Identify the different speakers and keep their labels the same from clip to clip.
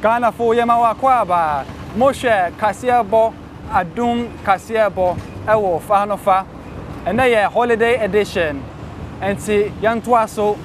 Speaker 1: Ghana for Yamawa Kwaba, Moshe Kasebo, Adom Kasebo, Ewo Fanofa, and they holiday edition. And see, Yantwaso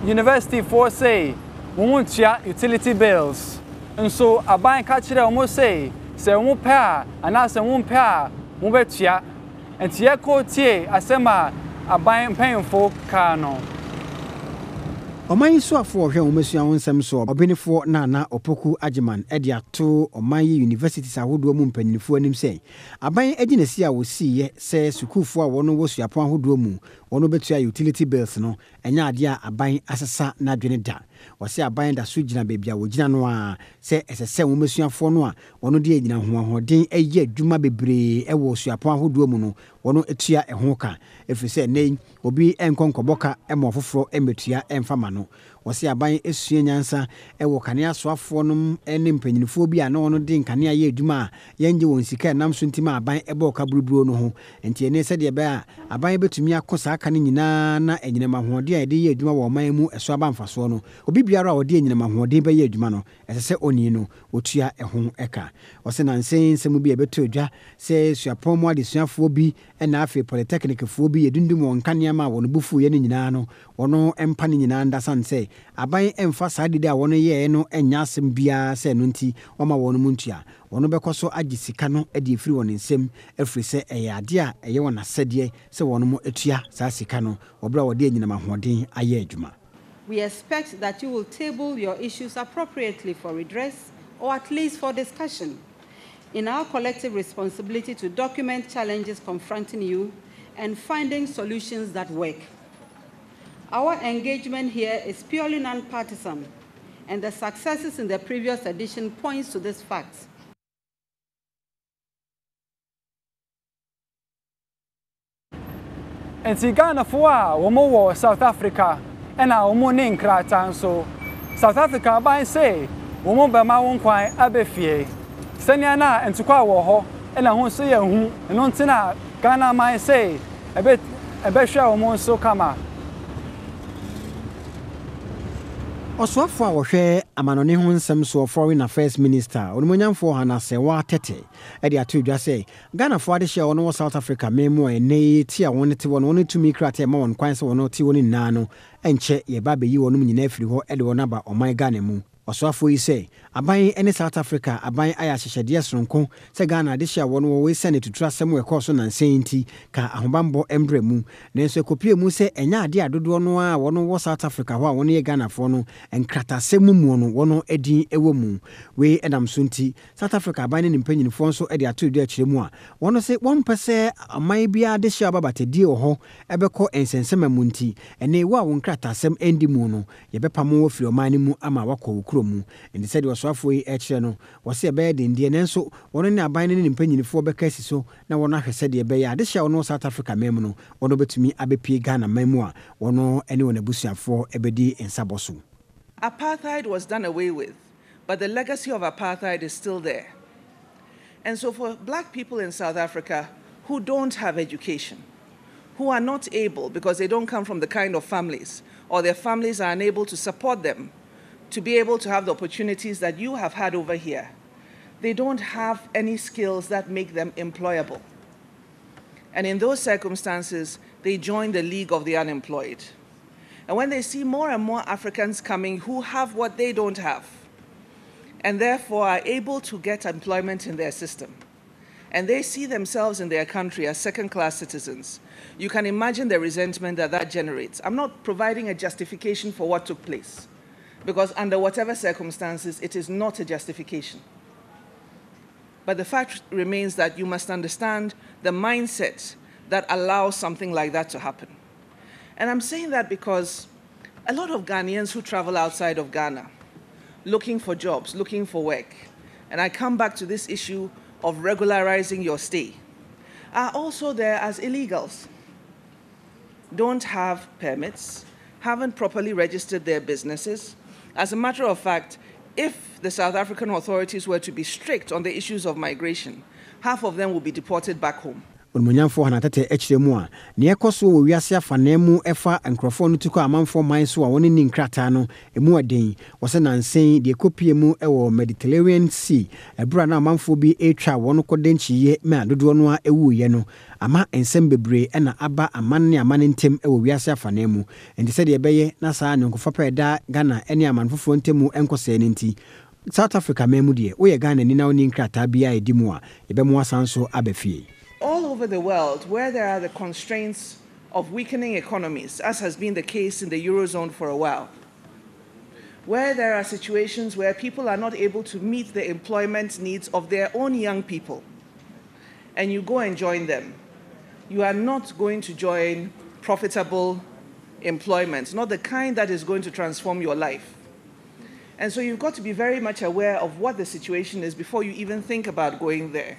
Speaker 1: University for say, Mumuntia utility bills. And so a bank catcher almost say one pair, and as a one pair, Mubetia, and Tiako Tie, Asema, a buying painful cano.
Speaker 2: Oman so afọ hwe omasua wonsem so obenefo nana opoku agiman ediato Oman universities ahodo mu mpanyinfo anim sei aban aginasi a wosi ye se sukufo a wono wosuapo ahodo mu wono betua utility bills no enya ade a aban asesa na dwene da wose aban da so gina bebia wo gina no a se esese womasuafo no a wono de agina hoahoden eye adwuma bebre ewo suapo ahodo mu no wono etua eho ka efise nei obi enkonkoboka emofoforo emetua emfama no wose aban esue nyansa ewo kanea soafo no ene mpanyinfo bi a na wono de kanea ye adwuma yenje won sika nam so ntima aban ebe okaburuburo no ho enti ene se de be a aban betumi akosa aka ne nyina na enyinema hoɔden a de ye adwuma wo man mu eso aba mfaso no obi biara a ɔde enyinema hoɔden be ye adwuma no ɛsɛ oni no otua ɛho ɛka wose na nsensem bi ebeto adwa se suapɔn mu adesuafo bi ɛna afi polytechnic fo bi yedundum won kanea ma wono bufu ye ne nyina no wono empa ne nyina ndasan se aban emfa saadide a wono ye no enya asem bia se no nti oma wono muntua wono bekoso agisika no ade efiri won nsem efiri se eye ade a eye wona sede se wono mo etua sa sika no obra wode enyina mahoden aye adwuma.
Speaker 3: We expect that you will table your issues appropriately for redress or at least for discussion in our collective responsibility to document challenges confronting you and finding solutions that work. Our engagement here is purely non-partisan, and the successes in the previous edition points to this fact.
Speaker 1: And see Ghana for Womo South Africa, and our morning kratan so South Africa by say, Womo Bama won quite abefie. Seniana and Tukwa woho, and I won't say a who, and on Tina Ghana might say a bit share Womo so kama.
Speaker 2: Oswafo a wohwe amanone ho nsem so foreign affairs minister onumonyamfo hana se wa tete e de atodwa se Ghana fo ade hye wono South Africa memo ene ti a won te wono tumi krate ma won kwan se wono ti woni nna no enche ye ba be yi wono nyina afiri ho e de wono ba oman Ghana mu Oswafo yi se aban ene South Africa aban aya hyehyede sonko se Ghana de hye wono we senate tutrasem we course na nsenti ka ahobambo embre mu nenso ekopie mu se enya ade adodo no a wono wo South Africa ho a wono ye Ghana fo no enkratasem mu no wono edin ewo mu we edam so nti South Africa aban ne mpanyinfo nso ede atodo akire mu a wono se won pese aman bia de hye ababatedi ho ebekọ ensensema mu nti ene wo a won kratasem endi mu no ye bepamo wo firi oman mu ama wakọ mu and said was halfway ekire no was a bed in the nenso one ne aban ne mpanyinfo beka siso na wono ahwese de be ya de hye wono South Africa mem no wono betumi abepie Ghana memu a wono ene wona busuafo ebedi ensaboso.
Speaker 4: Apartheid was done away with, but the legacy of apartheid is still there. And so for black people in South Africa who don't have education, who are not able because they don't come from the kind of families or their families are unable to support them to be able to have the opportunities that you have had over here. They don't have any skills that make them employable. And in those circumstances, they join the League of the Unemployed. And when they see more and more Africans coming who have what they don't have, and therefore are able to get employment in their system, and they see themselves in their country as second-class citizens, you can imagine the resentment that that generates. I'm not providing a justification for what took place, because under whatever circumstances, it is not a justification. But the fact remains that you must understand the mindset that allows something like that to happen. And I'm saying that because a lot of Ghanaians who travel outside of Ghana, looking for jobs, looking for work, and I come back to this issue of regularizing your stay, are also there as illegals, don't have permits, haven't properly registered their businesses. As a matter of fact, if the South African authorities were to be strict on the issues of migration, half of them will be deported back home.
Speaker 2: onmunyamfo hanatete echiremu a ne ekoso wo wiase afana mu efa enkrofo no tuko amanfo man so a woni ni nkrata no emu aden wose nansen de kopie mu ewo Mediterranean Sea ebra na amanfo bi etwa wono kodenchiye me adodo no a ewuye no ama ensem bebre na aba amanne ntem ewo wiase afana mu enti se de ebeye na saa nyonkofo peda Ghana ene amanfofo ntemu enkose ne nti South Africa memu de wo Ghana ni na woni nkrata bia edimu a ebemu asanso abafie.
Speaker 4: All over the world, where there are the constraints of weakening economies, as has been the case in the Eurozone for a while, where there are situations where people are not able to meet the employment needs of their own young people, and you go and join them, you are not going to join profitable employment, not the kind that is going to transform your life. And so you've got to be very much aware of what the situation is before you even think about going there.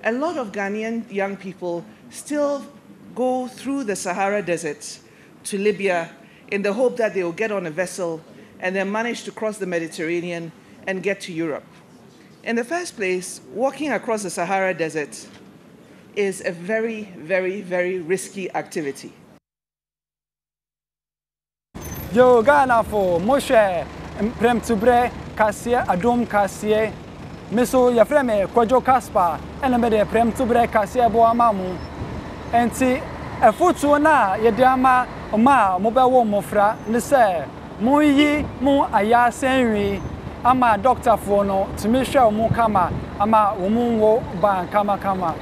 Speaker 4: A lot of Ghanaian young people still go through the Sahara Desert to Libya in the hope that they will get on a vessel and then manage to cross the Mediterranean and get to Europe. In the first place, walking across the Sahara Desert is a very, very, very risky activity.
Speaker 1: Yo Ghana for Moshe Prem Tubre Kasie Adom Kasie Miso Yafreme Kwadwo Kaspar ena mede Prem Tubre Kasebo amamu enti efutu na yedama ma mobewo mofra ne se muyi mu aya senwi ama doctor for no to me hwe mu kama ama wo ban kama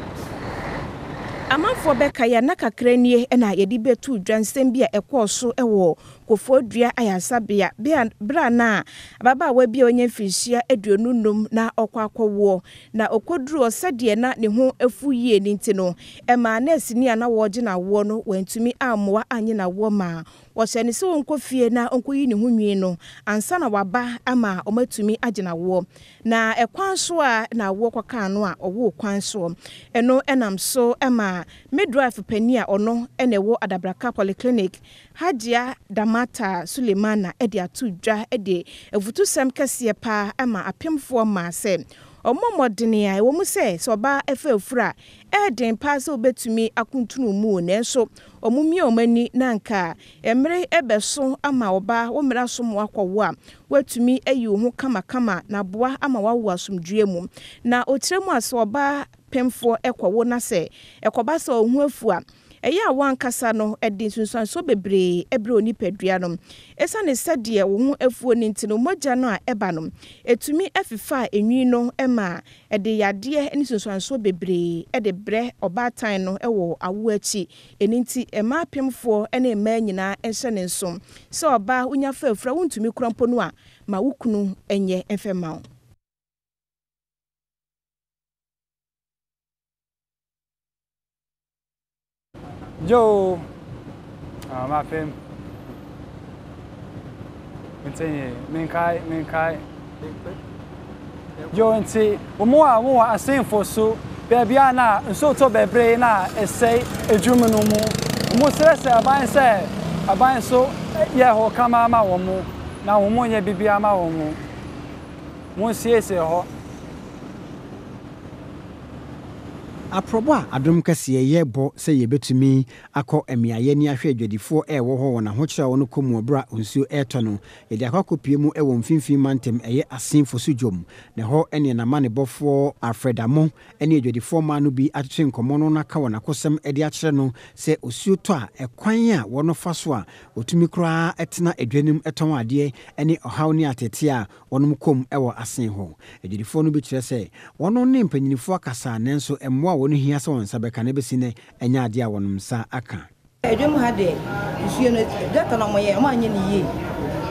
Speaker 5: Amanfo beka ya nakakranie na yedi betu dwansem bia ekoso ewo kofodua ayasabia bra na baba wa bia onye mfisia aduonunum na okwakowo na okoduru osade na ne ho afuyie ni ntino ema na asini ana woje na wo no wantumi ammoa anye na wo ma wohyene se wonkofie na onkoyi ne ho nwi no ansa na waba ama omatumi agena wo na ekwanso a na wo kwaka no a owo kwanso eno enam so ema midwife pania ono enewo Adabraka Polyclinic Hajia Damata Sulemana edi atudwa edi evutu sem kese pa ama apemfo ma se omomodene a wo mu se so ba efefura eden pa se obetumi akuntunu mu ne so omumi omani nanka emre ebeso ama oba wo mra so mo akwowo a watumi ayi ho kama na boa ama wawo asomdue mu na otiremu ase oba pemfo ekwowo na se ekoba se ohu afu a eya wankasa no edin sunsan so bebre ebre oni padua no esa ne sade wo ho afuo ni ntino mogya no a eba no etumi afifa enwi no ema ede yade eni sunsan so bebre ede bre obatan no ewo awo achi eninti ema pemfo ena ema nyina enhye ne nsom so oba unya fa afura wontumi kurampo no a ma wukunu enye enfema
Speaker 1: Yo, my fam. Menkai. Yo, and see, more a same for so, baby, na, so to be brain, say a Jumanumu. Most a buy so, yeah, ho come ama omu. Now, Moya Bibiama omu. Monsieur, say, ho.
Speaker 2: Aproba Adom kase yebo se yebetumi akọ emiaye ni ahwe adwadifo ewo ho wona ho kira wono komu bra onsuo eto no yede akọkọpie mu ewo mfimfin mantem eye asenfo sujom ne ho ene na mane bofo Alfredamo ene adwadifo ma no bi atwe nkomo no na ka wona kosem ede akire no se osuo to a ekwan a wono faso a otumi kura etena adwanim eton ade ene ohaw ni atete a wono kom ewo asen ho adwadifo no bi kire se wono ne mpanyinifo akasa nenso emmo wonu hia se won sabeka ne besine enya ade a wonum sa aka
Speaker 6: edwem ha de isuo no data na moye ma anye ni ye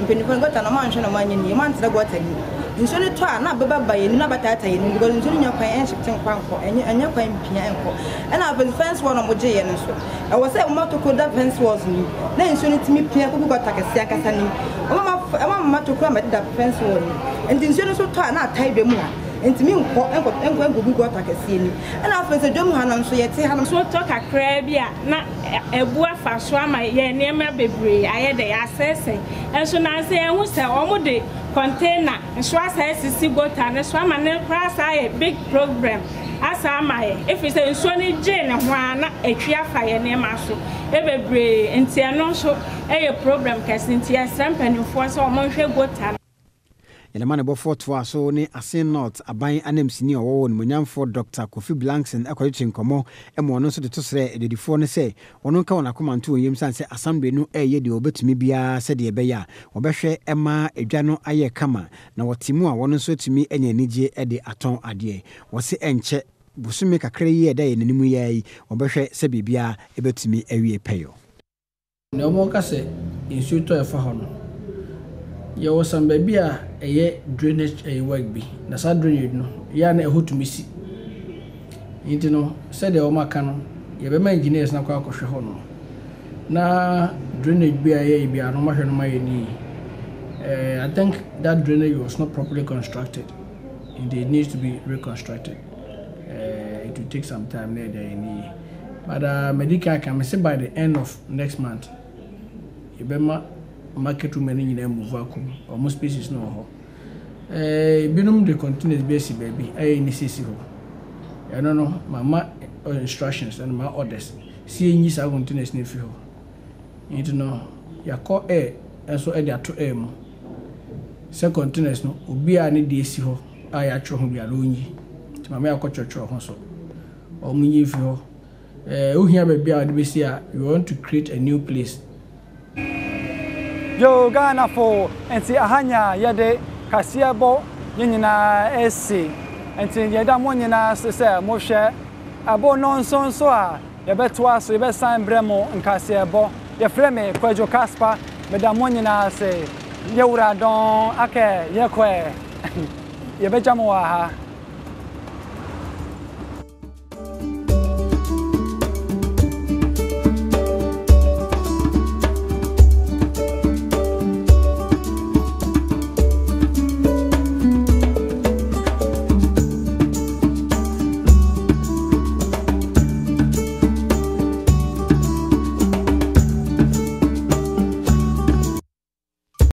Speaker 6: mpenifo ngota na ma anhwe na ma anye ni ma ntere gota ni nsuo ne to a na beba ba ye ni na bata ata ye ni because nsuo nya kwan enhyete nkwanko enya kwan mpia enko na the fence wall no moje ye no so e wo se mo to ko da fence walls ni na nsuo ne timi pia ko gota kase akasa ni mama to ko ma da fence wall ni nsuo ne so to a na atai be mu a entimi enko bi gota kase ni na afense dwom ha no so ye te ha no
Speaker 7: so to kakra bia na ebu afaso ama ye niema bebre aye de asese enso na se enhu se omude container nso asese gota ne so ama ne class aye big program asa amaye if you say nsuo ne gye ne ho ana atwi afa ye ne ma so e bebre enti eno so e problem kase enti asrampanifo so omonhwe gota
Speaker 2: Elemane bofo to aso ne Asen North aban anemsini owo nmonyamfo Dr. Kofi Blankson akwachi nkomo emo no so de to sere ededifo ne se ono nka wona komanto oyem sanse assembly no eye de obetumi bia se de ebeya obehwe ema edwa no aye kama na wotimu a wono so tumi enya nige de aton ade wo se enche busume kakra yi eda ye nanimu yayi obehwe se bibia ebetumi awie peyo
Speaker 8: ne omo ka se insuto e fa hono ya wasam baby a drainage work bi na sa drainage no ya na ehotumi si yinti no said the omaka no ye be ma engineers na kwa akohwe ho no na drainage bi a bi a no ma hwe no ma ye ni I think that drainage was not properly constructed and it needs to be reconstructed. It will take some time there but medical can say by the end of next month ye be ma market women in a move vacuum almost species no ho binum the continuous basis baby I necessity ho I don't know mama instructions and my orders see any sa continuous ne fi ho you know ya call air and so air to air mo se continuous no obi a ne de si ho a ya tro ho bia lo nyi ti mama ya ko tro ho so o mu nyi fi ho ohia baby a de be see a you want to create a new place.
Speaker 1: Yo Ghana for enti ahanya yede Kasebo nyina esi enti yeda mo nyina se mo hwe abo nonson so a yebeto aso yebesan bremo Kasebo ye freme Kwadwo Kaspar meda mo nyina se yewura don ake yekwe yebejamo wa ha